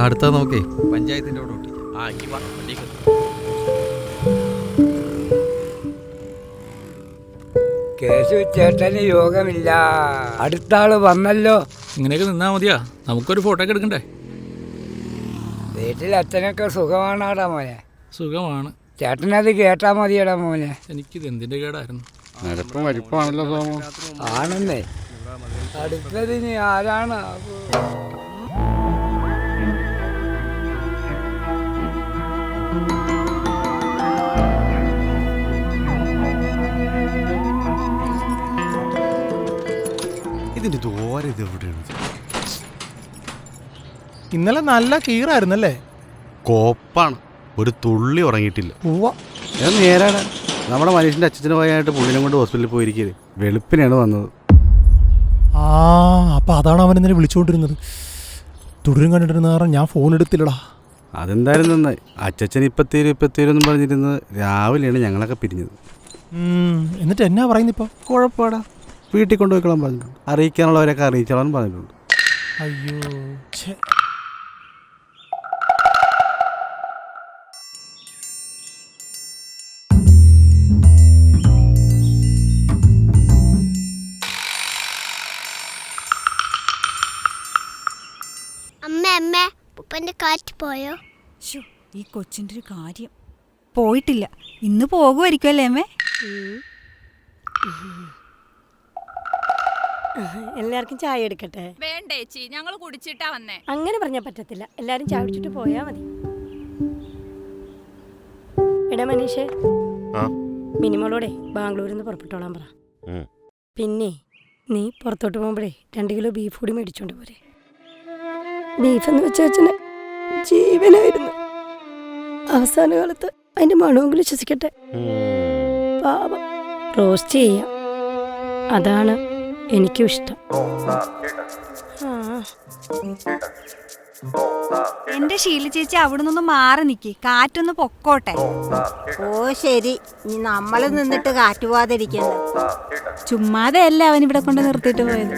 അടുത്ത നോക്കേ പഞ്ചായത്തിന്റെ കൂടെ കേശു ചേട്ടന് യോഗമില്ല. അടുത്ത ആള് വന്നല്ലോ. ഇങ്ങനെയൊക്കെ നിന്നാ മതിയാ? നമുക്കൊരു ഫോട്ടോ ഒക്കെ എടുക്കണ്ടേ? വീട്ടിൽ അച്ഛനൊക്കെ സുഖമാണാടാ മോനെ? സുഖമാണ്. ചേട്ടനത് കേട്ടാ മതിയടാ മോനെ. എനിക്കിത് എന്തിന്റെ കേടായിരുന്നു? ആണെന്നേ. അടുത്തതിന് ആരാണ്? ഇതിന്റെ ദൂരം ഇത് എവിടെയാണ്? ഇന്നലെ നല്ല കീറായിരുന്നല്ലേ? കോപ്പാണ്, ഒരു തുള്ളി ഉറങ്ങിയിട്ടില്ല. നേരാണ്. നമ്മുടെ മനുഷ്യന്റെ അച്ഛന് പോയായിട്ട് പുള്ളിനെ കൊണ്ട് ഹോസ്പിറ്റലിൽ പോയിരിക്കരുത്. വെളുപ്പിനാണ് വന്നത്. ആ അപ്പൊ അതാണ് അവൻ ഇന്നലെ വിളിച്ചുകൊണ്ടിരുന്നത്. തുടരും കണ്ടിട്ടിരുന്ന കാരണം ഞാൻ ഫോൺ എടുത്തില്ലടാ. അതെന്തായാലും നന്നായി. അച്ഛൻ ഇപ്പത്തേരും പറഞ്ഞിരുന്നത് രാവിലെയാണ് ഞങ്ങളൊക്കെ പിരിഞ്ഞത്. എന്നിട്ട് എന്നാ പറയുന്നിപ്പോ? കുഴപ്പമാടാ, വീട്ടിൽ കൊണ്ടുപോയിക്കോളാൻ പറഞ്ഞിട്ടുണ്ട്. അറിയിക്കാനുള്ളവരൊക്കെ അറിയിച്ചോളാൻ പറഞ്ഞിട്ടുണ്ട്. അയ്യോ അമ്മ ഉപ്പന്റെ കാറ്റ് പോയോ? ഈ കൊച്ചിൻ്റെ ഒരു കാര്യം. പോയിട്ടില്ല. ഇന്ന് പോകുമായിരിക്കുമല്ലേ അമ്മേ? എല്ലാവർക്കും ചായ എടുക്കട്ടെ? വേണ്ട ചേച്ചി, ഞങ്ങൾ കുടിച്ചിട്ടാ വന്നേ. അങ്ങനെ പറഞ്ഞാൽ പറ്റത്തില്ല. എല്ലാരും ചായ കുടിച്ചിട്ട് പോയാ മതി. എടാ മനീഷേ, മിനിമോളോടെ ബാംഗ്ലൂരിൽ നിന്ന് പുറപ്പെട്ടോളാൻ പറ. പിന്നെ നീ പുറത്തോട്ട് പോകുമ്പോഴേ 2 കിലോ ബീഫ് കൂടി മേടിച്ചോണ്ട് പോരെ. ബീഫ് എന്ന് വെച്ച അച്ഛന് ജീവനായിരുന്നു. അവസാന കാലത്ത് അതിന്റെ മണമെങ്കിലും ശ്വസിക്കട്ടെ. പാപം. റോസ്റ്റ് ചെയ്യാം, അതാണ് എനിക്കും ഇഷ്ടം. എന്റെ ശീല ചേച്ചി അവിടെ നിന്ന് മാറി നിൽക്കി, കാറ്റൊന്ന് പൊക്കോട്ടെ. ഓ ശരി, ഇനി നമ്മള് നിന്നിട്ട് കാറ്റ് പോവാതിരിക്കണ്ട. ചുമ്മാതെ അല്ല അവൻ ഇവിടെ കൊണ്ട് നിർത്തിയിട്ട് പോയത്.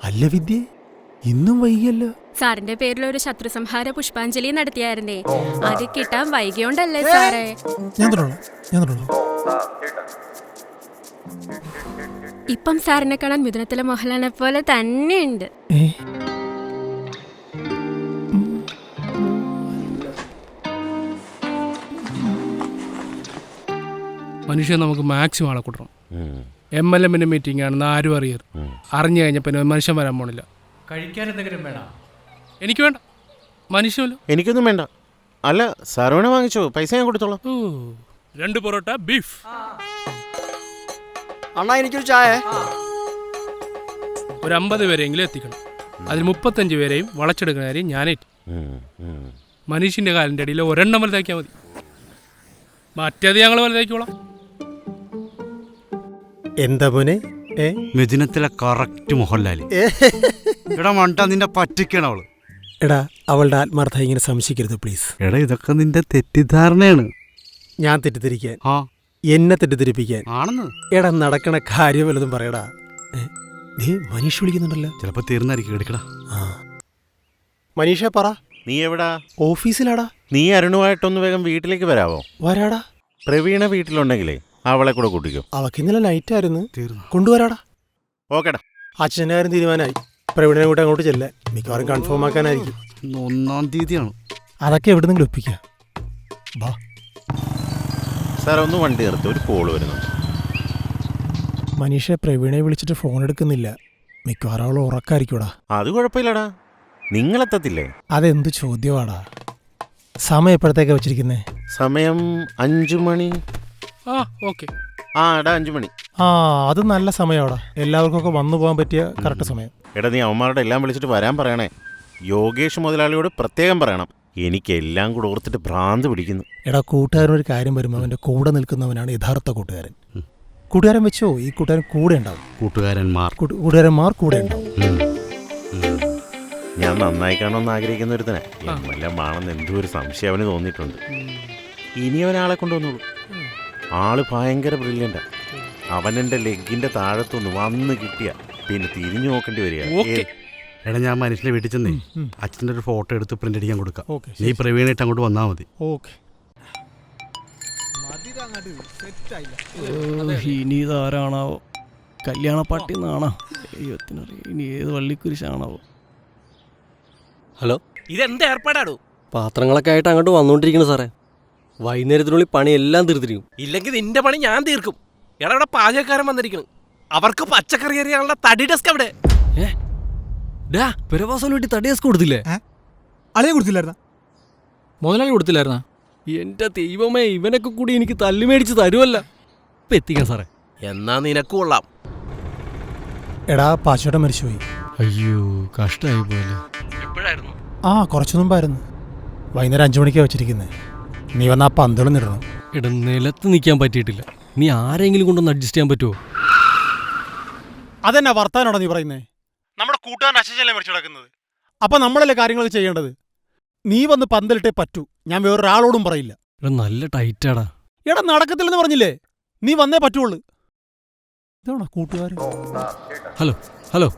അല്ല വിദ്യ, ഇന്നും വൈകിയല്ലോ. സാറിന്റെ പേരിൽ ഒരു ശത്രുസംഹാര പുഷ്പാഞ്ജലി നടത്തിയായിരുന്നേ. അത് കിട്ടാൻ വൈകിയോണ്ടല്ലേ സാറേ? ഇപ്പം സാറിനെ കാണാൻ മിഥുനത്തിലെ മോഹൻലാലിനെ പോലെ തന്നെയുണ്ട്. മനുഷ്യൻ നമുക്ക് മാക്സിമം ആളെ കൂട്ടണം. MLM മീറ്റിംഗ് ആണെന്ന് ആരും അറിയരുത്. അറിഞ്ഞു കഴിഞ്ഞപ്പോൾ മനുഷ്യൻ വരാൻ പോണില്ല. കഴിക്കാൻ എന്തെങ്കിലും വേണം? എനിക്ക് വേണ്ട. മനുഷ്യല്ലോ. എനിക്കൊന്നും വേണ്ട. അല്ല, സാറോനെ വാങ്ങിച്ചോ, പൈസ ഞാൻ കൊടുത്തോളാം. 2 പൊറോട്ട ബീഫ്. അണ്ണാ എനിക്കൊരു ചായ. ഒരു 50 പേരെങ്കിലും എത്തിക്കണം. അതിൽ 35 പേരെയും വളച്ചെടുക്കുന്ന കാര്യം ഞാനേറ്റ്. മനുഷ്യന്റെ കാലിൻ്റെ അടിയിൽ ഒരെണ്ണം വലുതാക്കിയാൽ മതി. മറ്റേത് ഞങ്ങൾ വലുതാക്കിക്കോളാം. എന്താ മോനെ? മിഥുനത്തിലെ കറക്റ്റ് മോഹൻലാല്. എടാ മണ്ട, നിന്റെ പറ്റിക്കണം അവള്. എടാ, അവളുടെ ആത്മാർത്ഥ ഇങ്ങനെ സംശയിക്കരുത് പ്ലീസ്. എടാ, ഇതൊക്കെ നിന്റെ തെറ്റിദ്ധാരണയാണ്. ഞാൻ തെറ്റിദ്ധരിക്കാൻ? എന്നെ തെറ്റിദ്ധരിപ്പിക്കാൻ ആണെന്ന്. എടാ, നടക്കണ കാര്യം വല്ലതും പറയടാ. നീ മനീഷ് വിളിക്കുന്നുണ്ടല്ലോ. ചിലപ്പോ തീർന്നായിരിക്കും. എടുക്കടാ. മനീഷ പറ. നീ എവിടാ? ഓഫീസിലാടാ. നീ അരുണുമായിട്ടൊന്ന് വേഗം വീട്ടിലേക്ക് വരാവോ? വരാടാ. പ്രവീണ വീട്ടിലുണ്ടെങ്കിലേ അവളെ കൂടെ കൂട്ടിക്കോ. അവക്ക് ഇന്നലെ നൈറ്റ് ആയിരുന്നു. കൊണ്ടുവരാടാ. ഓക്കെടാ. അച്ഛൻ്റെ കാര്യം തീരുമാനമായി. പ്രവീണനെ കൂടെ അങ്ങോട്ട് ചെല്ലാൻ. മിക്കവാറും കൺഫേം ആക്കാനായിരിക്കും. 1-ാം തീയതിയാണ്. അതൊക്കെ എവിടെന്നെങ്കിലും ഒപ്പിക്കാം. ബാ സാർ, ഒന്ന് വണ്ടി നിർത്തി, ഒരു കോള് വരുന്നുണ്ട്. മനീഷ പ്രവീണയെ വിളിച്ചിട്ട് ഫോൺ എടുക്കുന്നില്ല. മിക്കവാറും അവൾ ഉറക്കായിരിക്കൂടാ. അത് കുഴപ്പമില്ലടാ, നിങ്ങളെത്തത്തില്ലേ? അതെന്ത് ചോദ്യമാടാ? സമയം എപ്പോഴത്തേക്കാ വെച്ചിരിക്കുന്നേ? സമയം 5 മണി. ഓക്കെ. എടാ 5 മണി. അത് നല്ല സമയമാടാ. എല്ലാവർക്കും വന്നു പോകാൻ പറ്റിയ കറക്റ്റ് സമയം. എടാ, നീ അവന്മാരുടെ എല്ലാം വിളിച്ചിട്ട് വരാൻ പറയണേ. യോഗേഷ് മുതലാളിയോട് പ്രത്യേകം പറയണം. എനിക്കെല്ലാം കൂടെ ഓർത്തിട്ട് ഭ്രാന്ത് പിടിക്കുന്നു. എടാ, കൂട്ടുകാരനൊരു കാര്യം വരുമ്പോൾ അവൻ്റെ കൂടെ നിൽക്കുന്നവനാണ് യഥാർത്ഥ കൂട്ടുകാരൻ. കൂട്ടുകാരൻ വെച്ചോ, ഈ കൂട്ടുകാരൻ കൂടെ ഉണ്ടാവും. കൂട്ടുകാരന്മാർ കൂടെ ഉണ്ടാവും. ഞാൻ നന്നായി കാണുമെന്ന് ആഗ്രഹിക്കുന്ന ഒരുത്തനെ എല്ലാം ആണെന്ന് എന്തോ ഒരു സംശയം അവന് തോന്നിയിട്ടുണ്ട്. ഇനി അവനാളെ കൊണ്ടുവന്നോളൂ. ആള് ഭയങ്കര ബ്രില്യൻ്റാ. അവൻ എൻ്റെ ലെഗിൻ്റെ താഴത്തൊന്ന് വന്ന് കിട്ടിയ പിന്നെ തിരിഞ്ഞു നോക്കേണ്ടി വരിക. ഓക്കേ. എടാ ഞാൻ മനുഷ്യനെ വീട്ടിൽ ചെന്നേ അച്ഛൻ്റെ ഒരു ഫോട്ടോ എടുത്ത് പ്രിന്റ് അടിക്കാൻ കൊടുക്കാം. ഓക്കെ നീ പ്രവീണായിട്ട് അങ്ങോട്ട് വന്നാൽ മതി. ഓക്കെ. ഇനി ഇതാരാണാവോ? കല്യാണപ്പാട്ടി നാണോ ദൈവത്തിനറിയാം. ഇനി ഏത് വള്ളിക്കുരിശാണാവോ? ഹലോ, ഇതെന്ത് ഏർപ്പാടാടോ? പാത്രങ്ങളൊക്കെ ആയിട്ട് അങ്ങോട്ട് വന്നോണ്ടിരിക്കുന്നു സാറേ. വൈകുന്നേരത്തിനുള്ളിൽ പണിയെല്ലാം തീർത്തിരിക്കും. ഇല്ലെങ്കിൽ നിന്റെ പണി ഞാൻ തീർക്കും. എടാ ഇവിടെ പാചകക്കാരൻ വന്നിരിക്കണം. അവർക്ക് പച്ചക്കറി അറിയാനുള്ള തടി ഡെസ്ക് അവിടെ. പെരവാസം വീട്ടിൽ തടി ഡെസ്ക് കൊടുത്തില്ലേ? അളിയെ കൊടുത്തില്ലായിരുന്ന? മുതലാളി കൊടുത്തില്ലായിരുന്ന? എന്റെ ദൈവമേ, ഇവനൊക്കെ കൂടി എനിക്ക് തല്ലി മേടിച്ച് തരുമല്ല. ഇപ്പം എത്തിക്കാം സാറേ. എന്നാ നിനക്ക് കൊള്ളാം. എടാ പാച്ചോട്ടം മരിച്ചുപോയി. അയ്യോ, കഷ്ടമായി പോലെ. എപ്പോഴായിരുന്നു? കുറച്ചു മുമ്പായിരുന്നു. വൈകുന്നേരം 5 മണിക്കാണ് വെച്ചിരിക്കുന്നത്. നീ വന്നാൽ പന്തളം ഇടണം. എടാ, നിലത്ത് നിൽക്കാൻ പറ്റിയിട്ടില്ല. നീ ആരെങ്കിലും കൊണ്ടൊന്ന് അഡ്ജസ്റ്റ് ചെയ്യാൻ പറ്റുമോ? അതെന്നാ വർത്താനോടാ നീ പറയുന്നേ? നമ്മുടെ കൂട്ടുകാരൻ അച്ഛനല്ലേ മരിച്ചു കിടക്കുന്നത്. അപ്പം നമ്മളല്ലേ കാര്യങ്ങളൊക്കെ ചെയ്യേണ്ടത്. നീ വന്ന് പന്തലിട്ടേ പറ്റൂ. ഞാൻ വേറൊരാളോടും പറയില്ല. എടാ, നല്ല ടൈറ്റാടാ. എടാ നടക്കത്തില്ലെന്ന് പറഞ്ഞില്ലേ? നീ വന്നേ പറ്റുള്ളൂ. ഇതാണോ കൂട്ടുകാരൻ? Hello hello.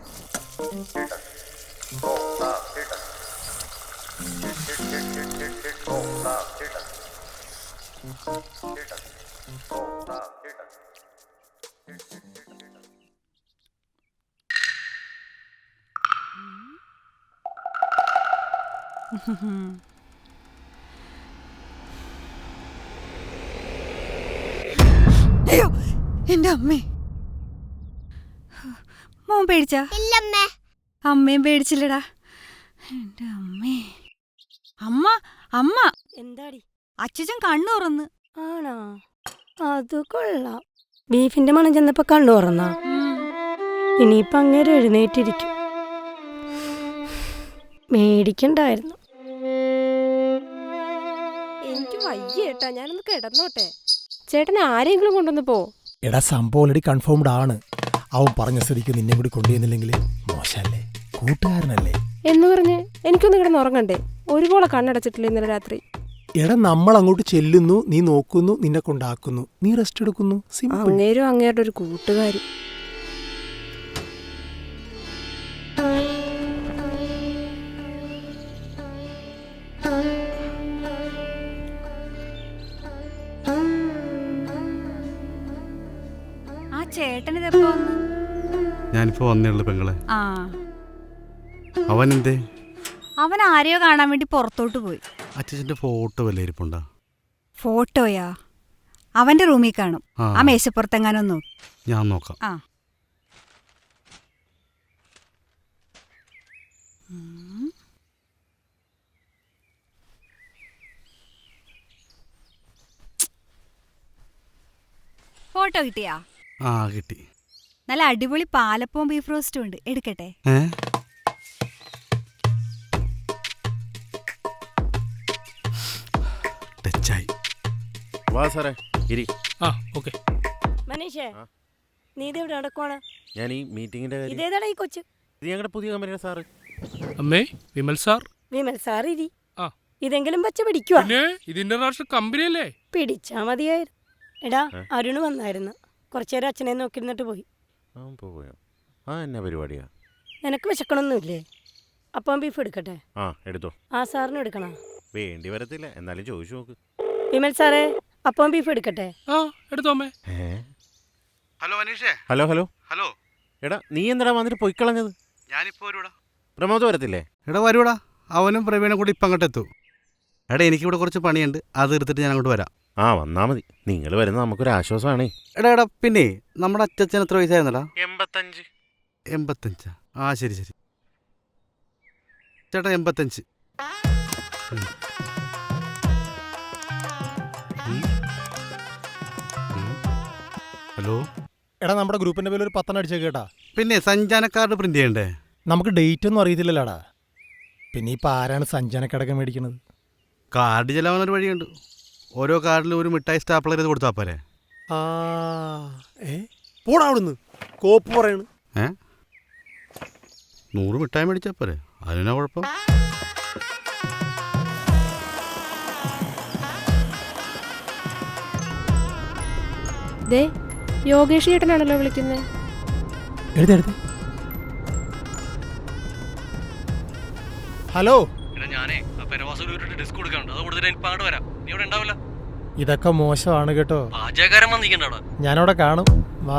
അയ്യോ എന്റെ അമ്മേ. മോൻ പേടിച്ചാ? ഇല്ലമ്മേ. അമ്മയും പേടിച്ചില്ലടാ. എന്റെ അമ്മേ. അമ്മ അമ്മ എന്താടി? അച്ഛൻ കണ്ണു തുറന്ന്. ആണോ? അത് കൊള്ളാം. ബീഫിന്റെ മണം ചെന്നപ്പോ കണ്ണു തുറന്നാ? ഇനിയിപ്പൊ അങ്ങേര് എഴുന്നേറ്റിരിക്കും. മേടിക്കണ്ടായിരുന്നു. എനിക്ക് വയ്യേട്ടാ, ഞാനൊന്ന് കിടന്നോട്ടെ. ചേട്ടൻ ആരെങ്കിലും കൊണ്ടൊന്ന് പോ. എടാ സംഭവം ഓൾറെഡി കൺഫേംഡ് ആണ്. അവൻ പറഞ്ഞ സ്ഥിതിക്ക് നിന്നെ കൂടി കൊണ്ടുവന്നില്ലെങ്കിൽ മോശമല്ലേ? കൂട്ടുകാരനല്ലേ എന്ന് പറഞ്ഞ് എനിക്കൊന്ന് കിടന്നുറങ്ങണ്ടേ? ഒരുപോലെ കണ്ണടച്ചിട്ടില്ല ഇന്നലെ രാത്രി. എടാ നമ്മൾ അങ്ങോട്ട് ചെല്ലുന്നു, നീ നോക്കുന്നു, നിന്നെ കൊണ്ടാക്കുന്നു, നീ റെസ്റ്റ് എടുക്കുന്നു. അങ്ങേരും അങ്ങേരുടെ ഒരു കൂട്ടുകാരി. ആ ചേട്ടനിതെപ്പോ വന്നു? ഞാനിപ്പോ വന്നേ ഉള്ളു പെങ്ങളെ. ആ, അവൻ എന്തേ? അവൻ ആരെയോ കാണാൻ വേണ്ടി പുറത്തോട്ട് പോയി. അച്ഛൻ്റെ ഫോട്ടോ വല്ല ഇരിപ്പുണ്ടാ? ഫോട്ടോയാ? അവന്റെ റൂമിൽ കാണും. ആ മേശപ്പുറത്തെങ്ങാനും നോക്കി. ഞാൻ നോക്കാം. ആ ഫോട്ടോ കിട്ടിയാ? ആ കിട്ടി. നല്ല അടിപൊളി പാലപ്പവും ബീഫ് റോസ്റ്റും ഉണ്ട്. എടുക്കട്ടെ? ടച്ചായി. വാ സാറേ, ഇരി. ആ ഓക്കെ. മനീഷേ, നീ ഇത് എവിടെ നടക്കുവാണ്? ഞാൻ ഈ മീറ്റിങ്ങിന്റെ കാര്യം. ഇതേതാടാ ഈ കൊച്ച്? ഇത് ഞങ്ങളുടെ പുതിയ കമ്പനിയുടെ സാറ്. അമ്മേ, വിമൽ സാർ. വിമൽ സാർ ഇരി. ആ. ഇതെങ്കിലും വെച്ച് പിടിക്കുവാ? പിന്നെ ഇത് ഇന്റർനാഷണൽ കമ്പനിയല്ലേ? പിടിച്ചാ മതിയായിരുന്നു. എടാ, അരുണ് വന്നായിരുന്നു. കുറച്ചേരം അച്ഛനെ നോക്കിയിരുന്നിട്ട് പോയി. പോയോ? ആ, എന്നാ പരിപാടിയാ? നിനക്ക് വിശക്കണമൊന്നുമില്ലേ? അപ്പം ബീഫ് എടുക്കട്ടെ? ആ, എടുത്തോ. ആ സാറിന് എടുക്കണോ? വേണ്ടി വരത്തില്ല, എന്നാലും ചോദിച്ചു നോക്ക്. വിമൽ സാറേ, അപ്പം ബീഫ് എടുക്കട്ടെ? ആ, എടുത്തോ അമ്മേ. ഹലോ അനീഷേ. Hello hello hello. എടാ, നീ എന്താടാ വന്നിട്ട് പൊയ്ക്കളഞ്ഞത്? ഞാനിപ്പോ വരൂടാ. പ്രമോദ് വരത്തില്ലേ? എടാ വരൂടാ. അവനും പ്രവീണും കൂടി ഇപ്പം അങ്ങോട്ട് എത്തും. എടാ എനിക്കിവിടെ കുറച്ച് പണിയുണ്ട്, അത് എടുത്തിട്ട് ഞാൻ അങ്ങോട്ട് വരാം. ആ, വന്നാ മതി. നിങ്ങൾ വരുന്നത് നമുക്കൊരു ആശ്വാസമാണേ. എടാ പിന്നെ നമ്മുടെ അച്ഛൻ എത്ര വയസ്സായിരുന്നടാ? 85. 85. ആ ശരി ശരി ചേട്ടാ, 85. ഹലോ. എടാ നമ്മുടെ ഗ്രൂപ്പിന്റെ പേരിൽ ഒരു 10 അടിച്ചേ കേട്ടാ. പിന്നെ സഞ്ചാന കാർഡ് പ്രിന്റ് ചെയ്യണ്ടേ? നമുക്ക് ഡേറ്റ് ഒന്നും അറിയത്തില്ലല്ലോടാ. പിന്നെ ഇപ്പം ആരാണ് സഞ്ചാനക്കടക്ക മേടിക്കണത്? കാർഡ് ചെലവാകുന്നൊരു വഴിയുണ്ട്. ഓരോ കാർഡിലും ഒരു മിഠായി സ്റ്റാപ്ലർ ചെയ്ത് കൊടുത്താൽ പോരെ? പോടാ അവിടുന്ന്, കോപ്പ് പറയണ്. 100 മിഠായി മേടിച്ചാൽ പോരെ? അതിനാ കുഴപ്പം? ദേ, യോഗേഷ് ചേട്ടനാണല്ലോ വിളിക്കുന്നത്. എഴുതെഴുതി. ഹലോ, ഇതൊക്കെ മോശമാണ് കേട്ടോ. ഞാനവിടെ കാണും. വാ.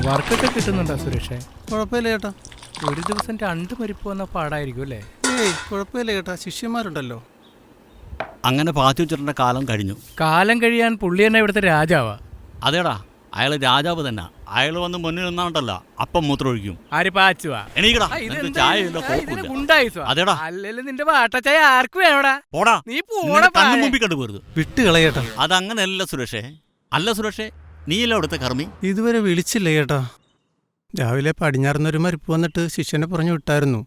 വർക്കൊക്കെ കിട്ടുന്നുണ്ടോ സുരേഷേ? കുഴപ്പമില്ല ചേട്ടാ. ഒരു ദിവസം 2 മരിപ്പ് വന്ന പാടായിരിക്കും അല്ലേ? ഏയ് കുഴപ്പമില്ല ചേട്ടാ, ശിഷ്യന്മാരുണ്ടല്ലോ. അങ്ങനെ പാച്ചുചേട്ടൻ്റെ കാലം കഴിഞ്ഞു. കാലം കഴിയാൻ പുള്ളി തന്നെ ഇവിടുത്തെ രാജാവാ. അതേടാ, അയാൾ രാജാവ് തന്നെ. അയാൾ വന്ന് മുന്നിൽ നിന്നാണ്ടല്ല അപ്പം മൂത്രമൊഴിക്കും. ആര് പാച്ചുവാ? എണീക്കടാ, ചായ അതേടാ. അല്ലല്ലോ നിന്റെ പാട്ടച്ചായ ആർക്ക് വേണോടാ? പോടാ, നീ പോടാ. കണ്ണു മുമ്പിൽ കണ്ടുപോരുത്. വിട്ട് കളയേട്ടാ. അതങ്ങനെയല്ല സുരേഷേ. അല്ല സുരേഷേ, നീയല്ല അവിടുത്തെ കർമ്മി. ഇതുവരെ വിളിച്ചില്ല ചേട്ടാ. രാവിലെ പടിഞ്ഞാറുന്നൊരു മരിപ്പ് വന്നിട്ട് ശിഷ്യനെ പറഞ്ഞു വിട്ടായിരുന്നു.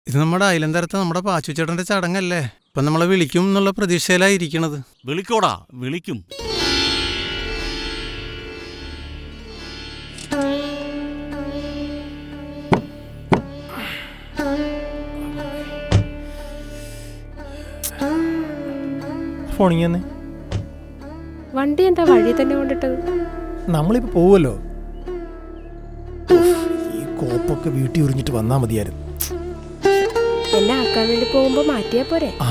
ഇത് നമ്മുടെ അയലന്തരത്തെ നമ്മുടെ പാച്ചുചേട്ടൻ്റെ ചടങ്ങല്ലേ. ഇപ്പം നമ്മളെ വിളിക്കും എന്നുള്ള പ്രതീക്ഷയിലായിരിക്കണത്. വിളിക്കോടാ, വിളിക്കും. ഫോണിങ് തന്നെ. വണ്ടി എന്താ വഴി തന്നെ കൊണ്ടിട്ടത്? നമ്മളിപ്പോൾ പോവുമല്ലോ. ഈ കോപ്പൊക്കെ വീട്ടിൽ ഉറിഞ്ഞിട്ട് വന്നാൽ മതിയായിരുന്നു. എന്നെ ആക്കാൻ വേണ്ടി പോകുമ്പോ മാറ്റിയാ പോരെ? ആ,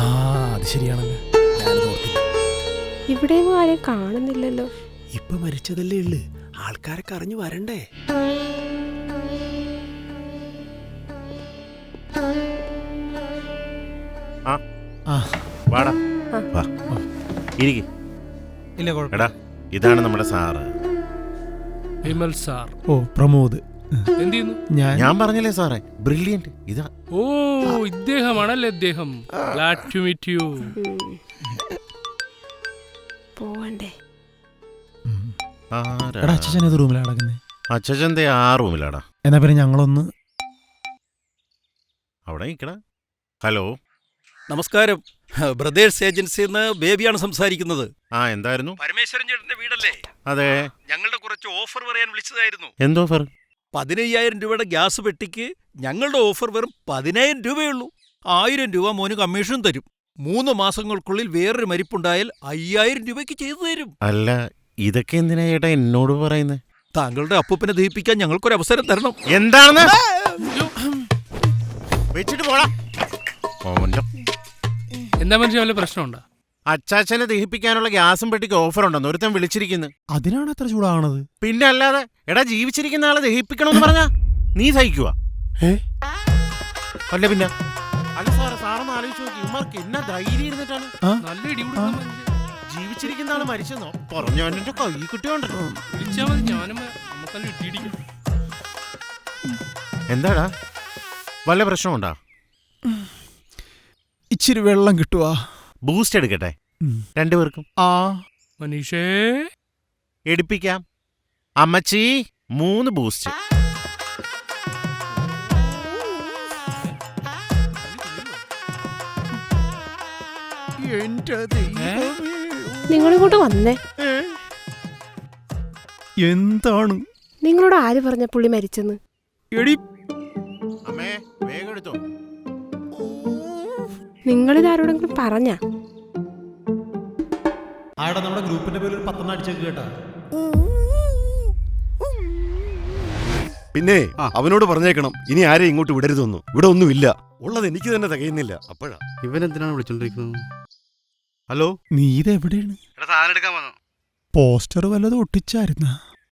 അത് ശരിയാണല്ലോ. ഞാനത് ഓർത്തില്ല. ഇവിടെയൊന്നും ആരെയും കാണുന്നില്ലല്ലോ. ഇപ്പൊ മരിച്ചതല്ലേ ഉള്ളു, ആൾക്കാരൊക്കെ അറിഞ്ഞു വരണ്ടേ? വാടാ, വാ. ഇരിക്ക്. എടാ, ഇതാണ് നമ്മുടെ സാറ്. വിമൽ സാർ. ഓ, പ്രമോദ്. എന്ത് ചെയ്യുന്നു? ഞാൻ പറഞ്ഞില്ലേ സാറേ, ബ്രില്യന്റ്. ഇതാ. ഓ, ഇദ്ദേഹമാണല്ലേ അദ്ദേഹം. Glad to meet you. പോവണ്ടേ? അച്ഛൻ ഏത് റൂമിലാണ് കിടക്കുന്നത്? അച്ഛൻ്റെ ആ റൂമിലാടാ. എന്നാ പിന്നെ ഞങ്ങളൊന്ന് അവിടെ നിൽക്കടാ. ഹലോ, നമസ്കാരം. ബ്രദേഴ്സ് ഏജൻസിന്ന് ബേബിയാണ് സംസാരിക്കുന്നത്. ആ, എന്തായിരുന്നു? പരമേശ്വരൻ ചേട്ടന്റെ വീടല്ലേ? അതെ. ഞങ്ങളുടെ കുറച്ച് ഓഫർ പറയാൻ വിളിച്ചതായിരുന്നു. എന്തോ ഓഫർ? 15,000 രൂപയുടെ ഗ്യാസ് പെട്ടിക്ക് ഞങ്ങളുടെ ഓഫർ വെറും 10,000 രൂപയുള്ളൂ. 1000 രൂപ മോന് കമ്മീഷനും തരും. 3 മാസങ്ങൾക്കുള്ളിൽ വേറൊരു മരിപ്പുണ്ടായാൽ 5000 രൂപയ്ക്ക് ചെയ്തു തരും. അല്ല, ഇതൊക്കെ എന്തിനാ ചേട്ടാ എന്നോട് പറയുന്നേ? താങ്കളുടെ അപ്പൂപ്പനെ ദഹിപ്പിക്കാൻ ഞങ്ങൾക്കൊരു അവസരം തരണം. എന്താണെന്ന് വെച്ചിട്ട് പോടാ. എന്താ മനുഷ്യ, വല്ല പ്രശ്നമുണ്ടോ? അച്ചാച്ചനെ ദഹിപ്പിക്കാനുള്ള ഗ്യാസും പെട്ടിക്ക് ഓഫർ ഉണ്ടെന്ന് ഒരുത്തൻ വിളിച്ചിരിക്കുന്നു. അതിനാണ് അത്ര ചൂടാണത്? പിന്നെ അല്ലാതെ. എടാ, ജീവിച്ചിരിക്കുന്ന ആളെ ദഹിപ്പിക്കണമെന്ന് പറഞ്ഞാ നീ സഹിക്കുവാ? അല്ല പിന്നെ അല്ല സാറേ, സാറൊന്ന് ആലോചിച്ച് നോക്കി. ഇവന്മാർക്ക് എന്നാ ധൈര്യം ഇരുന്നിട്ടാണ്. നല്ല ഇടി കൊടുക്കാൻ ജീവിച്ചിരിക്കുന്ന ആള് മരിച്ചെന്നോ പറഞ്ഞോ? എന്റെ കൈ കിട്ടിയോണ്ടല്ലോ. വിളിച്ചാ മതി, ഞാനും നമുക്കല്ല ഇട്ടിടിക്കും. എന്താടാ, വല്ല പ്രശ്നമുണ്ടാ? ഇച്ചിരി വെള്ളം കിട്ടുവാ? ബൂസ്റ്റ് എടുക്കട്ടെ 2 പേർക്കും? ആ മനീഷേ, എടുപ്പിക്കാം. അമ്മച്ചി 3 ബൂസ്റ്റ്. നിങ്ങളിങ്ങോട്ട് വന്നേ. എന്താണ്? നിങ്ങളോട് ആര് പറഞ്ഞ പുള്ളി മരിച്ചെന്ന്? എടി അമ്മേ, വേഗം എടുത്തോ. നിങ്ങളിതാരോടെങ്കിലും പറഞ്ഞ? ആടാ, നമ്മുടെ ഗ്രൂപ്പിന്റെ പേരിൽ 10 അടിച്ചേക്ക് കേട്ടാ. പിന്നെ അവനോട് പറഞ്ഞേക്കണം ഇനി ആരെയും ഇങ്ങോട്ട് വിടരുതൊന്നു. ഇവിടെ ഒന്നുമില്ല, ഉള്ളത് എനിക്ക് തന്നെ തികയുന്നില്ല. അപ്പോഴാ ഇവനെന്തിനാണ് വിളിച്ചോണ്ടിരിക്കുന്നത്? ഹലോ, നീ ഇതെവിടെയാണ്? പോസ്റ്റർ വല്ലതും ഒട്ടിച്ചായിരുന്ന?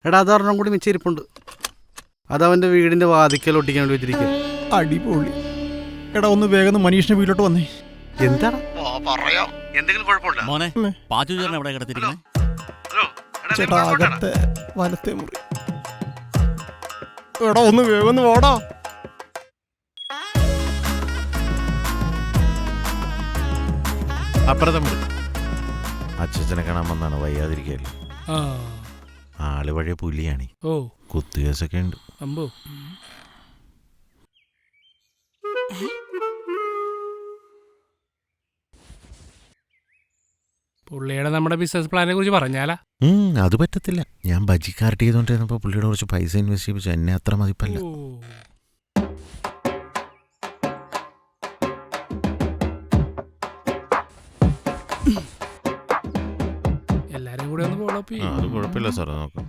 എടാ, അതൊരെണ്ണം കൂടി മിച്ചിരിപ്പുണ്ട്. അതവന്റെ വീടിന്റെ വാതിക്കൽ ഒട്ടിക്കാൻ വേണ്ടി വെച്ചിരിക്കുക. അടിപൊളി. എടാ, ഒന്ന് വേഗം മനീഷിന്റെ വീട്ടിലോട്ട് വന്നേ. എന്താണ്? എന്തെങ്കിലും കുഴപ്പമില്ല മോനെ? പാച്ചുചേട്ടൻ എവിടെ കിടത്തിരിക്കുന്നത്? ചേട്ടാ, അകത്തെ വലത്തെ മുറി. എടാ, ഒന്ന് വേഗം വാടാ. അപ്പുറത്തെ മുറി. അച്ഛനെ കാണാൻ വന്നാണ്, വയ്യാതിരിക്കല്ലേ. ആള് വഴിയ പുലിയാണ്. ഓ, കുത്തുകേസൊക്കെ ഉണ്ട്. അമ്പോ. പുള്ളിയുടെ നമ്മുടെ ബിസിനസ് പ്ലാനെ കുറിച്ച് പറഞ്ഞാലാ? അത് പറ്റത്തില്ല. ഞാൻ ബജിക്കാർട്ട് ചെയ്തോണ്ടിരുന്നപ്പോൾ പുള്ളിയുടെ കുറച്ച് പൈസ ഇൻവെസ്റ്റ് ചെയ്യിപ്പിച്ചു. എന്നെ അത്ര മതിപ്പല്ല. എല്ലാരും കൂടെ ഒന്ന് ഫോളോ അപ്പ് അത് കുഴപ്പമില്ല സാറേ, നോക്കാം.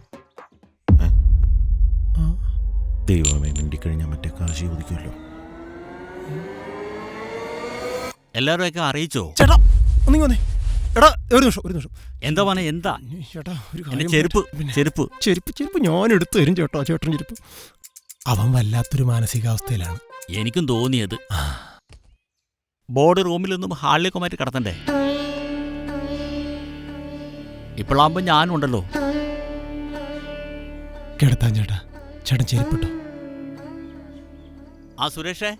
ദൈവമേ, മിണ്ടിക്കഴിഞ്ഞാൽ മറ്റേ കാശി ചോദിക്കുമല്ലോ. എല്ലാവരെയൊക്കെ അറിയിച്ചോ? ചേട്ടാ ഒന്നിങ്ങി എടാ, ഒരു നിമിഷം. എന്താ പറഞ്ഞ? എന്താ ചേട്ടാ, ഒരു എന്റെ ചെരുപ്പ് ചെരുപ്പ് ചെരുപ്പ് ഞാൻ എടുത്തു തരും ചേട്ടാ. ചേട്ടൻ ചെരുപ്പ്. അവൻ വല്ലാത്തൊരു മാനസികാവസ്ഥയിലാണ്. എനിക്കും തോന്നിയത്. ബോർഡ് റൂമിൽ നിന്നും ഹാളിലേക്ക് മാറ്റി കിടത്തണ്ടേ? ഇപ്പോഴാകുമ്പോ ഞാനും ഉണ്ടല്ലോ. കിടത്താൻ ചേട്ടാ. ചേട്ടൻ ചെരുപ്പിട്ടോ? ആ സുരേഷേ,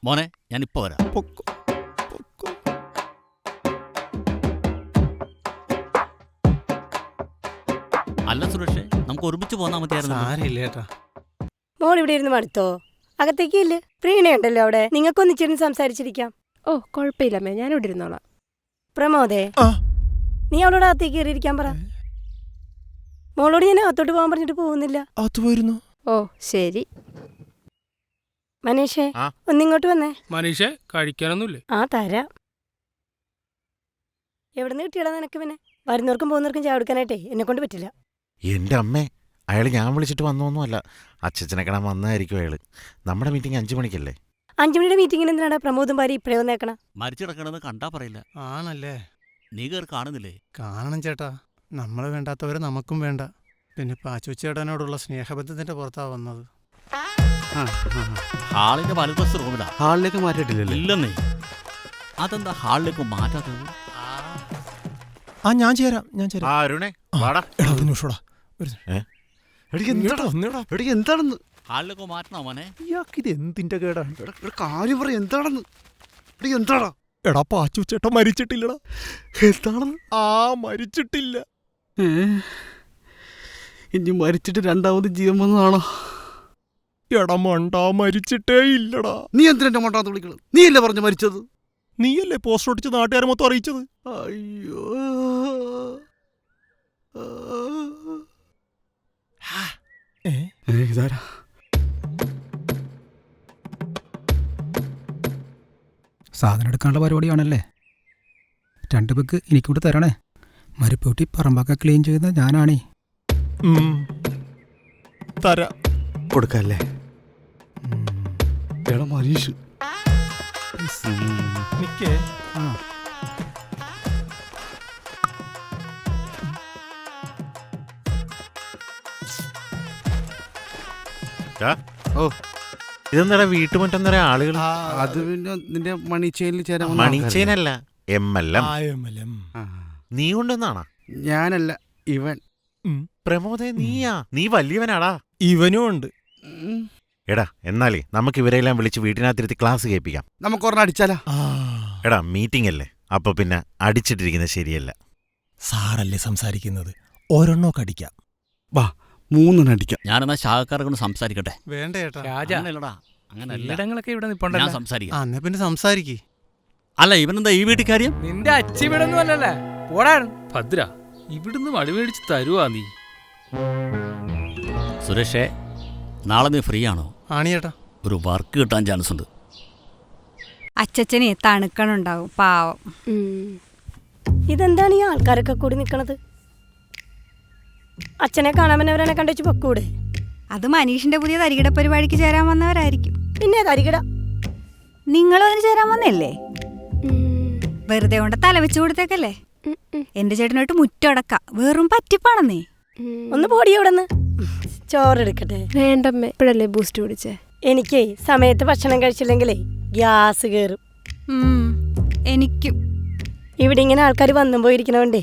മോനെ ഞാനിപ്പോ വരാം. അല്ല സുരേഷേ, നമുക്ക് ഒരുമിച്ച് പോന്നാ മതിയായിരുന്നു. മോൾ ഇവിടെ ഇരുന്ന് മടുത്തോ? അകത്തേക്ക് ഇല്ലേ? പ്രീണയുണ്ടല്ലോ അവിടെ, നിങ്ങൾക്കൊന്നിച്ചിരുന്ന് സംസാരിച്ചിരിക്കാം. ഓ കുഴപ്പമില്ലമ്മേ, ഞാനിവിടെ ഇരുന്നോളാം. പ്രമോദേ, നീ അവളോട് അകത്തേക്ക് കയറിയിരിക്കാൻ പറ. മോളോട് ഞാൻ അകത്തോട്ട് പോകാൻ പറഞ്ഞിട്ട് പോകുന്നില്ല. ഓ ശരി. മനീഷേ, ഒന്നിങ്ങോട്ട് വന്നേ. മനീഷേ, കഴിക്കാനൊന്നുമില്ലേ? ആ തരാം. എവിടെ നിന്ന് കിട്ടിയടാ നിനക്ക്? പിന്നെ വരുന്നവർക്കും പോകുന്നവർക്കും ചായ കൊടുക്കാനായിട്ടേ എന്നെ കൊണ്ട് പറ്റില്ല. എൻ്റെ അമ്മേ, അയാൾ ഞാൻ വിളിച്ചിട്ട് വന്നൊന്നുമല്ല. അച്ഛനെ കാണാൻ വന്നതായിരിക്കും അയാൾ. നമ്മുടെ മീറ്റിംഗ് 5 മണിക്കല്ലേ? 5 മണിയുടെ മീറ്റിങ്ങിന് എന്തിനാണ് പ്രമോദും ഭാര്യ ഇപ്പഴേ വന്നേക്കണം? മരിച്ചിടക്കണെന്ന് കണ്ടാ പറയില്ല. ആണല്ലേ? നീ കയറി കാണുന്നില്ലേ? കാണണം ചേട്ടാ. നമ്മളെ വേണ്ടാത്തവരെ നമുക്കും വേണ്ട. പിന്നെ പാച്ചുച്ചേട്ടനോടുള്ള സ്നേഹബന്ധത്തിന്റെ പുറത്താ വന്നത്. ഹാളിന്റെ വലതുവശ റൂമിലാ. ഹാളിലേക്ക് മാറ്റിയിട്ടില്ലല്ലോ? ഇല്ലെന്നേ. അതെന്താ ഹാളിലേക്ക് മാറ്റാത്തത്? ഞാൻ ചേരാം. അരുണേ, വാടാ. എടാ, ഒരു നിമിഷോടാ. എന്താണെന്ന് ഹാളിലേക്ക് മാറ്റണോ മോനെ? ഇയാൾക്കിത് എന്തിന്റെ കേടാണ്? കാര്യം പറ, എന്താണെന്ന്? എന്താടാ? എടാ, പാച്ചു ചേട്ടൻ മരിച്ചിട്ടില്ലടാ. എന്താണെന്ന്? മരിച്ചിട്ടില്ല. ഇനി മരിച്ചിട്ട് രണ്ടാമത് ജീവൻ വന്നതാണോ? എടാ മണ്ടാ, മരിച്ചിട്ടേ ഇല്ലടാ. നീ എന്തിനാ മണ്ടാന്ന് വിളിക്കണം? നീയല്ലേ പറഞ്ഞു മരിച്ചത്? നീയല്ലേ പോസ്റ്റർ ഒട്ടിച്ച് നാട്ടുകാരെ മൊത്തം അറിയിച്ചത്? അയ്യോ, ഇതാരാ? സാധനം എടുക്കാനുള്ള പരിപാടിയാണല്ലേ? 2 ബുക്ക് എനിക്കൂടെ തരണേ. മരുപ്പൂട്ടി പറമ്പൊക്കെ ക്ലീൻ ചെയ്യുന്ന ഞാനാണേ. തരാം. കൊടുക്കല്ലേ? എടാ മനീഷ്, നിക്കേ. ഓ, ഇതെന്താ വീട്ടുമുറ്റം നിറയെ ആളുകൾ? അത് പിന്നെ നിന്റെ മണിച്ചെയിനിൽ ചേരാൻ. മണിച്ചെയിനല്ല, MLM. നീ കൊണ്ടുവന്നാണോ? ഞാനല്ല, ഇവൻ. പ്രമോദേ, നീയാ? നീ വലിയവനാടാ. ഇവനും ഉണ്ട്. എടാ, എന്നാലേ നമുക്ക് ഇവരെല്ലാം വിളിച്ച് വീട്ടിനകത്തിരുത്തി ക്ലാസ് കേൾപ്പിക്കാം. നമുക്ക് ഒരെണ്ണം അടിച്ചാലാ? എടാ, മീറ്റിംഗ് അല്ലേ, അപ്പൊ പിന്നെ അടിച്ചിട്ടിരിക്കുന്നത് ശരിയല്ല. സാറല്ലേ സംസാരിക്കുന്നത്, ഒരെണ്ണമൊക്കെ അടിക്കാം. വാ, 3 അടിക്കാം. ഞാനെന്നാ ശാഖക്കാരെ കൊണ്ട് സംസാരിക്കട്ടെ. വേണ്ട ചേട്ടാ. അങ്ങനൊക്കെ ഇവിടെ ഞാൻ സംസാരിക്കാം. എന്നാ പിന്നെ സംസാരിക്കേ. അല്ല, ഇവനെന്താ ഈ വീട്ടിൽ കാര്യം? നിന്റെ അച്ഛ ഇവിടൊന്നും അല്ലല്ലേ? പോടാൻ ഭദ്ര, ഇവിടുന്ന് വടി മേടിച്ച് തരുവാ നീ. സുരേഷേ, നാളെ നീ ഫ്രീ ആണോ? ആണിയേട്ടാ. ഒരു വർക്ക് കിട്ടാൻ ചാൻസ് ഉണ്ട്. അച്ഛനെ തണുക്കണുണ്ടാവും, പാവം. ഇതെന്താണ് ഈ ആൾക്കാരൊക്കെ കൂടി നിൽക്കണത്? അച്ഛനെ കാണാമെന്നവരെന്നെ കണ്ടുവച്ച് പൊക്കൂടെ? അത് മനീഷിന്റെ പുതിയ തരികിട പരിപാടിക്ക് ചേരാൻ വന്നവരായിരിക്കും. പിന്നെ തരികിട? നിങ്ങളും അതിന് ചേരാൻ വന്നല്ലേ? വെറുതെ കൊണ്ട് തല വെച്ച് കൊടുത്തേക്കല്ലേ? എന്റെ ചേട്ടനായിട്ട് മുറ്റടക്ക വെറും പറ്റിപ്പാണെന്നേ. ഒന്ന് പോടി അവിടെന്ന്. ചോറെടുക്കട്ടെ? വേണ്ടമ്മേ, ഇപ്പോഴല്ലേ ബൂസ്റ്റ് കുടിച്ചേ. എനിക്കേ സമയത്ത് ഭക്ഷണം കഴിച്ചില്ലെങ്കിലേ ഗ്യാസ് കയറും. എനിക്കും. ഇവിടെ ഇങ്ങനെ ആൾക്കാർ വന്നും പോയിരിക്കണോണ്ടേ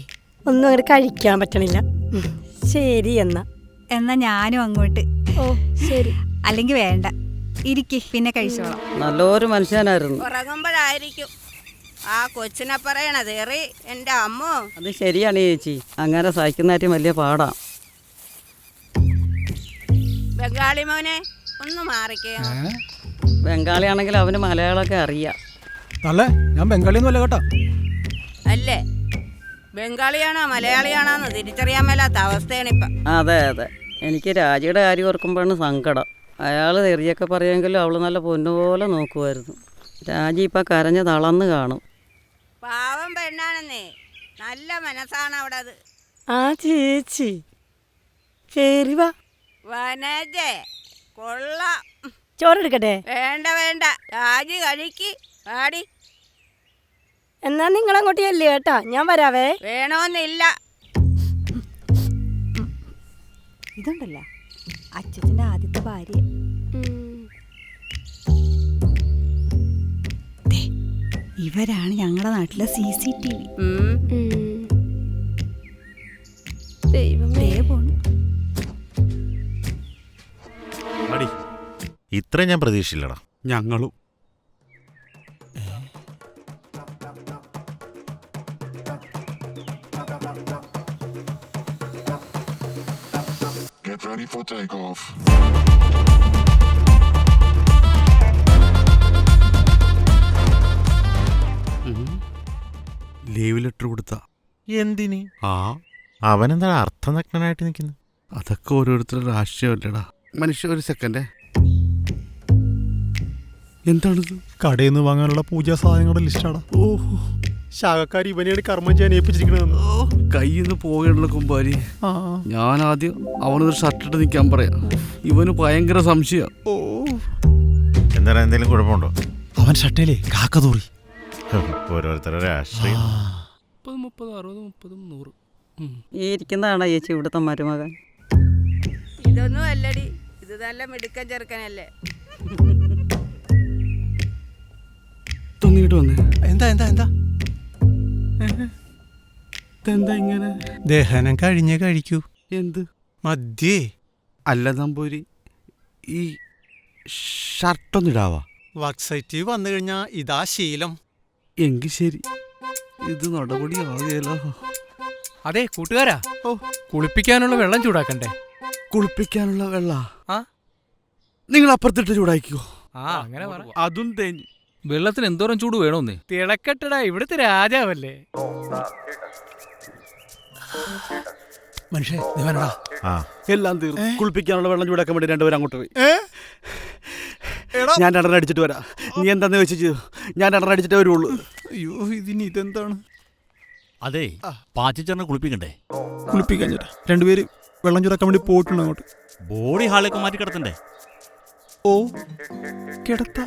ഒന്നും അങ്ങോട്ട് കഴിക്കാൻ പറ്റണില്ല. ശരി എന്നാ ഞാനും അങ്ങോട്ട്. ഓ ശരി. അല്ലെങ്കിൽ വേണ്ട, ഇരിക്ക്, പിന്നെ കഴിച്ചോളാം. നല്ലൊരു മനുഷ്യനായിരുന്നു. ഉറങ്ങുമ്പോഴായിരിക്കും ആ കൊച്ചിനെ പറയണത്. എന്റെ അമ്മോ, അത് ശരിയാണ് ചേച്ചി. അങ്ങനെ സഹിക്കുന്നതായിട്ട് വലിയ പാടാ. ബംഗാളി മോനെ ഒന്ന് മാറിക്കേ. ബംഗാളിയാണെങ്കിൽ അവന് മലയാളമൊക്കെ അറിയാം. അല്ലേ? ഞാൻ ബംഗാളിയൊന്നും അല്ല കേട്ടോ. അല്ലേ? ബംഗാളിയാണോ മലയാളിയാണോന്ന് തിരിച്ചറിയാൻ മേലാത്ത അവസ്ഥയാണിപ്പം. അതെ അതെ, എനിക്ക് രാജിയുടെ കാര്യം ഓർക്കുമ്പോഴാണ് സങ്കടം. അയാൾ തെറിയൊക്കെ പറയുമെങ്കിലും അവൾ നല്ല പൊന്നുപോലെ നോക്കുമായിരുന്നു. രാജി ഇപ്പം കരഞ്ഞ് തളർന്ന് കാണും. പാവം പെണ്ണാണെന്നേ, നല്ല മനസ്സാണ് അവിടെ. അത് ആ ചേച്ചി കേറി വാ. വനജേ കൊള്ളാം. ചോറെടുക്കട്ടെ? വേണ്ട വേണ്ട, രാജി കഴിക്ക് പാടി. എന്നാ നിങ്ങളങ്ങോട്ട് ചെല്ല് കേട്ടാ, ഞാൻ വരാവേ. വേണോന്നില്ല. ഇതുണ്ടല്ലോ അച്ഛൻ്റെ ആദ്യത്തെ ഭാര്യ. ഇവരാണ് ഞങ്ങളുടെ നാട്ടിലെ CCTV. ദൈവമേ പോണു. ഇത്ര ഞാൻ പ്രതീക്ഷിച്ചില്ലടാ. ഞങ്ങളും Get ready for takeoff. Leave letter കൊടുത്ത എന്തിന്? ആ അവനെന്താ അർത്ഥനഗ്നനായിട്ട് നിൽക്കുന്നു? അതൊക്കെ ഓരോരുത്തരുടെ രാഷ്ട്രീയമല്ലടാ. മനുഷ്യ ഒരു സെക്കൻഡേ, എന്താണിത്? കടയിൽ നിന്ന് വാങ്ങാനുള്ള പൂജാ സാധനങ്ങളുടെ ലിസ്റ്റാടാ. ഓഹോ, ശാഖക്കാരി ഇവനെയാണ് കർമ്മം ചെയ്യാൻ ഏൽപ്പിച്ചിരിക്കണെന്ന്. കയ്യിൽ നിന്ന് പോകേണ്ട കുമ്പാരി. ഞാൻ ആദ്യം അവനൊരു ഷർട്ടിട്ട് നിൽക്കാൻ പറയാം. ഇവന് ഭയങ്കര സംശയം. എന്താ എന്തെങ്കിലും കുഴപ്പമുണ്ടോ? അവൻ ഷർട്ടേലേ കാക്ക തൂറി. ഓരോരുത്തരുടെ രാഷ്ട്രീയം. 30, 30, 60, 100. ഈ ഇരിക്കുന്നതാണോ ചേച്ചി ഇവിടുത്തെ മരുമകൻ? ഇതൊന്നും അല്ലടി, ഇത് നല്ല മിടുക്കൻ ചെറുക്കനല്ലേ. തൊന്നിട്ട് വന്നേ. എന്താ എന്താ എന്താ എന്താ ഇങ്ങനെ? ദഹനം കഴിഞ്ഞേ കഴിക്കൂ. എന്ത് മദ്യേ? അല്ല നമ്പൂരി, ഈ ഷർട്ടൊന്നിടാവാ? വർക്ക് വന്നു കഴിഞ്ഞാ ഇതാ ശീലം. എങ്കിൽ ശരി, ഇത് നടപടി ആകേലോ. അതെ കൂട്ടുകാരാ, കുളിപ്പിക്കാനുള്ള വെള്ളം ചൂടാക്കണ്ടേ? കുളിപ്പിക്കാനുള്ള വെള്ള ആ നിങ്ങൾ അപ്പുറത്തിട്ട് ചൂടാക്കിക്കോ. അങ്ങനെ പറ. അതും തേഞ്ഞു. വെള്ളത്തിന് എന്തോരം ചൂട് വേണമെന്നേ? തിളക്കട്ടടാ, ഇവിടുത്തെ രാജാവല്ലേ. മനുഷ്യ ദേവനടാ, എല്ലാം തീർന്നു. കുളിപ്പിക്കാനുള്ള വെള്ളം ചൂടാക്കാൻ വേണ്ടി രണ്ടുപേരും അങ്ങോട്ട് പോയി. ഞാൻ 2 അടിച്ചിട്ട് വരാം. നീ എന്താന്ന് വെച്ചു? ഞാൻ 2 അടിച്ചിട്ടേ വരുള്ളൂ. അയ്യോ, ഇതിന് ഇതെന്താണ്? അതെ, പാച്ചിച്ചറിനെ കുളിപ്പിക്കണ്ടേ? കുളിപ്പിക്കാൻ ചേട്ടാ, രണ്ടുപേര് വെള്ളം ചൂടാക്കാൻ വേണ്ടി പോയിട്ടുണ്ട് അങ്ങോട്ട്. ബോഡി ഹാളിലേക്ക് മാറ്റി കിടത്തണ്ടേ? ഓ, കിടത്ത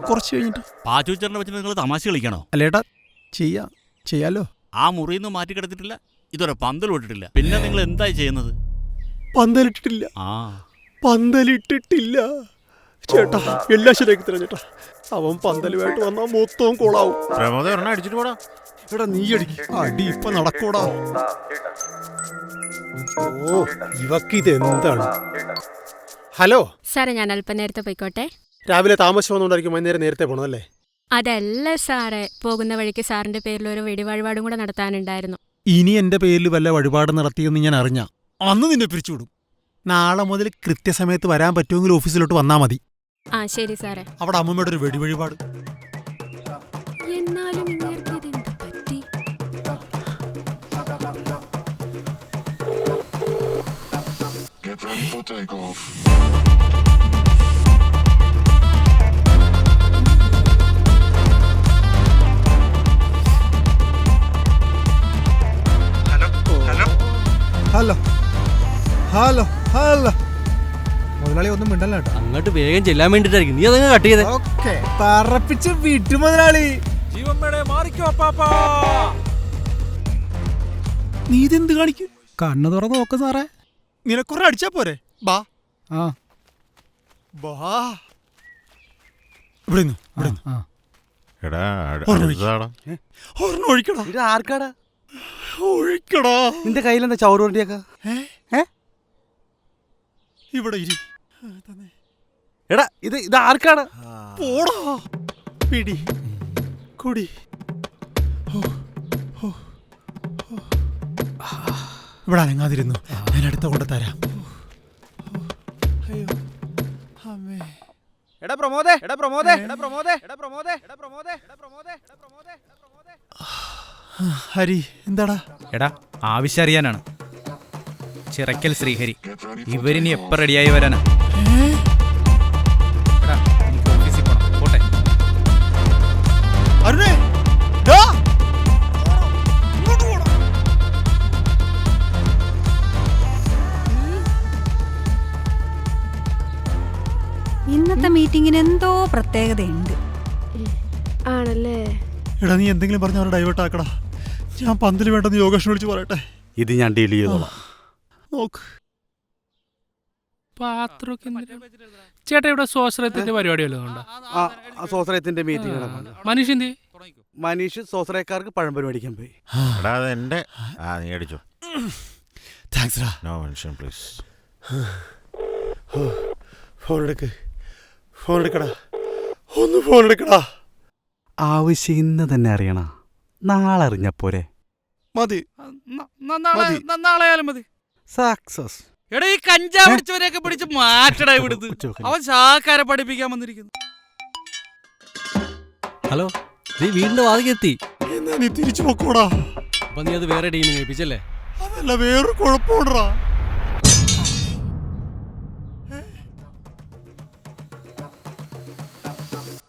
കുറച്ച് കഴിഞ്ഞിട്ട്. പാച്ചുച്ചറിനെ വെച്ചിട്ട് നിങ്ങൾ തമാശ കളിക്കണോ? അല്ലേട്ടാ, ചെയ്യാലോ. ആ മുറിയിൽ നിന്ന് മാറ്റി കിടത്തിട്ടില്ല, ഇതുവരെ പന്തൽ ഇട്ടിട്ടില്ല. പിന്നെ നിങ്ങൾ എന്തായി ചെയ്യുന്നത്? പന്തലിട്ടിട്ടില്ല. പന്തലിട്ടിട്ടില്ല ചേട്ടാ, എല്ലാം ശരിയാക്കി തരാം ചേട്ടാ. അവൻ പന്തലുമായിട്ട് വന്നാൽ മൊത്തവും കൊളാവും. അടിച്ചിട്ട് പോടാ. എടാ നീ അടി ഇപ്പൊ നടക്കൂടാ. ഓ, ഇവക്ക് ഇതെന്താണ്? ഹലോ സാറേ, ഞാൻ അല്പം നേരത്തെ പോയിക്കോട്ടെ. രാവിലെ താമസം വന്നുകൊണ്ടായിരിക്കും വൈകുന്നേരം നേരത്തെ പോണതല്ലേ? അതല്ല സാറേ, പോകുന്ന വഴിക്ക് സാറിന്റെ പേരിൽ ഒരു വെടിവഴിപാടും കൂടെ നടത്താനുണ്ടായിരുന്നു. ഇനി എന്റെ പേരിൽ വല്ല വഴിപാട് നടത്തിയെന്ന് ഞാൻ അറിഞ്ഞ അന്ന് നിന്നെ പിരിച്ചുവിടും. നാളെ മുതൽ കൃത്യസമയത്ത് വരാൻ പറ്റുമെങ്കിൽ ഓഫീസിലോട്ട് വന്നാ മതി. ആ ശരി സാറേ. അവിടെ അമ്മമ്മയുടെ ഒരു വെടിവഴിപാട്. എന്നാലും ഇങ്ങേർക്കിതെന്ത് പറ്റി? Get ready for takeoff. Hello hello hello, മുതലാളി ഒന്നും മിണ്ടല്ലോ കേട്ടോ. അങ്ങോട്ട് വേഗം ചെല്ലാൻ വേണ്ടിട്ടായിരിക്കും നീ അതങ്ങ് കട്ട് ചെയ്തേ. ഓക്കേ, പറപ്പിച്ച് വിട്ടു മുതലാളി. നീ ഇതെന്ത് കാണിക്കും? കണ്ണ് തുറന്ന് നോക്ക് സാറേ. നിനക്കുറെ അടിച്ചാ പോരെ? ബാ ബാ, ഇവിടെ ആർക്കാടാ ഒഴിക്കടാ. നിന്റെ കയ്യിലെന്താ ചവറ് വണ്ടിയൊക്കെ? ഇവിടെ എടാ, ഇത് ആർക്കാണ്? പോടാ, പിടി കുടി. ഇവിടെ അനങ്ങാതിരുന്നു, ഞാൻ അടുത്ത കൊണ്ട് തരാം. എടാ പ്രമോദേ, എടാ പ്രമോദേ, എടാ പ്രമോദേ, എടാ പ്രമോദേ, എടാ പ്രമോദേ, എടാ പ്രമോദേ, എടാ പ്രമോദേ, എടാ പ്രമോദേ. ഹരി, എന്താടാ? എടാ ആവശ്യം അറിയാനാണ്. ചിറക്കൽ ശ്രീഹരി ഇവരിനി എപ്പോൾ റെഡിയായി വരാനാ? എടാ എനിക്ക് ഓഫീസിൽ പോണം, പോട്ടെ. ഇന്നത്തെ മീറ്റിങ്ങിന് എന്തോ പ്രത്യേകതയുണ്ട്. ആണല്ലേ? എടാ നീ എന്തെങ്കിലും പറഞ്ഞ അവരെ ഡൈവേർട്ട് ആക്കടാ. ഞാൻ പന്തിൽ വേണ്ടെന്ന് യോഗേഷിനെ വിളിച്ച് പറയട്ടെ. ഇത് ഞാൻ ഡീൽ ചെയ്തോളാം. നോക്ക്. പാത്രമൊക്കെ ചേട്ടാ ഇവിടെ സ്വാശ്രയത്തിന്റെ പരിപാടി വല്ലതും ഉണ്ടോ? സ്വാശ്രയത്തിന്റെ മീറ്റിംഗ് മനീഷ് എന്ത്? മനീഷ് സ്വാശ്രയക്കാർക്ക് പഴംപൊരി മേടിക്കാൻ പോയി. എടാ അതെന്റെ നീ അടിച്ചോ. താങ്ക്സ് ഡാ. No mention please. ഫോൺ എടുക്കടാ. ഒന്ന് ഫോൺ എടുക്കടാ. ആവശ്യം ഇന്ന് തന്നെ അറിയണ, നാളെ അറിഞ്ഞപ്പോരെ? മതി. നാളെ ആയാലും മതി. സക്സസ്. എടാ ഈ കഞ്ചാവ് പിടിച്ചവരെയൊക്കെ പിടിച്ച് മാറ്റടാ ഇവിടുന്ന്. അവൻ ശാക്കാരെ പഠിപ്പിക്കാൻ വന്നിരിക്കുന്നു. ഹലോ, നീ വീണ്ടും വാതിക്കെത്തി. എന്നാ നീ തിരിച്ചു പൊക്കോടാ. അപ്പൊ നീ അത് വേറെ ടീമിനെ ഏൽപ്പിച്ചല്ലേ? അതല്ല, വേറൊരു കുഴപ്പമുണ്ടാ.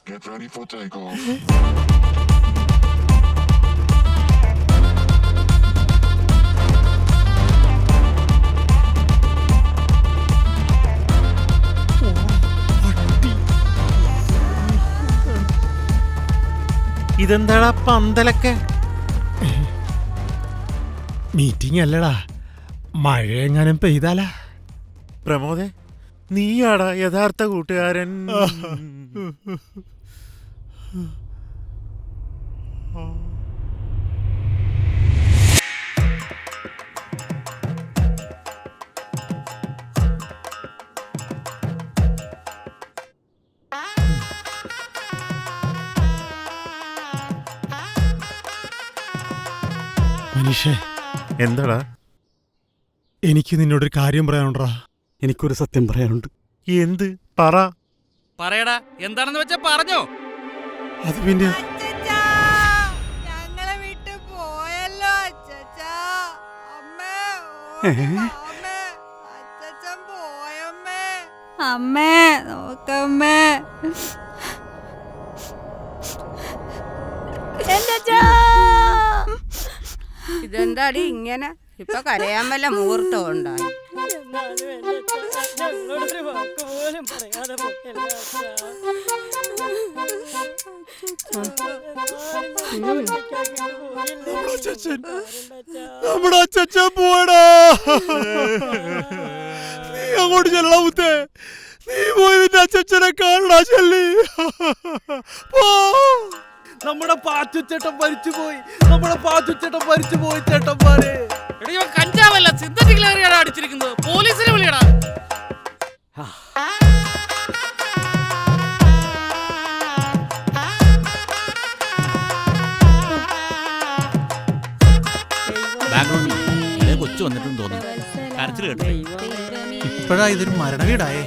Get ready for takeoff. ഇതെന്താടാ പന്തലൊക്കെ? മീറ്റിംഗ് അല്ലടാ, മഴ എങ്ങാനും പെയ്താലാ. പ്രമോദേ, നീയാടാ യഥാർത്ഥ കൂട്ടുകാരൻ. മനീഷേ, എന്താടാ? എനിക്ക് നിന്നോടൊരു കാര്യം പറയാനുണ്ടാ. എനിക്കൊരു സത്യം പറയാനുണ്ട്. എന്ത്? പറ. പറയടാ, എന്താണെന്ന് വെച്ചാ പറഞ്ഞോ. അത് പിന്നെ ഞങ്ങളെ വിട്ട് പോയല്ലോ അച്ഛാ. അച്ഛൻ പോയമ്മേ. അമ്മേ നോക്കമ്മേ. ഇതെന്താടി ഇങ്ങനെ? ഇപ്പൊ കരയാൻ വല്ല മുഹൂർത്തം ഉണ്ടായി? നമ്മുടെ അച്ഛൻ പോയടാ. നീ അങ്ങോട്ട് ചെല്ലടാ മുത്തേ. നീ പോയി നിന്റെ അച്ഛനെ കാണടാ. ചെല്ലി. നമ്മുടെ പാച്ചുച്ചേട്ടൻ മരിച്ചുപോയി. നമ്മുടെ പാച്ചുച്ചേട്ടൻ മരിച്ചുപോയി ചേട്ടന്മാരെ. കഞ്ചാവല്ല, സിന്തറ്റിക് ലഹരിയാണ് അടിച്ചിരിക്കുന്നത്. പോലീസിനെ വിളിയടാ. കൊച്ചു വന്നിട്ടും തോന്നുന്നു. കരച്ചിൽ കേട്ടോ. ഇപ്പോഴാ ഇതൊരു മരണ വീടായേ.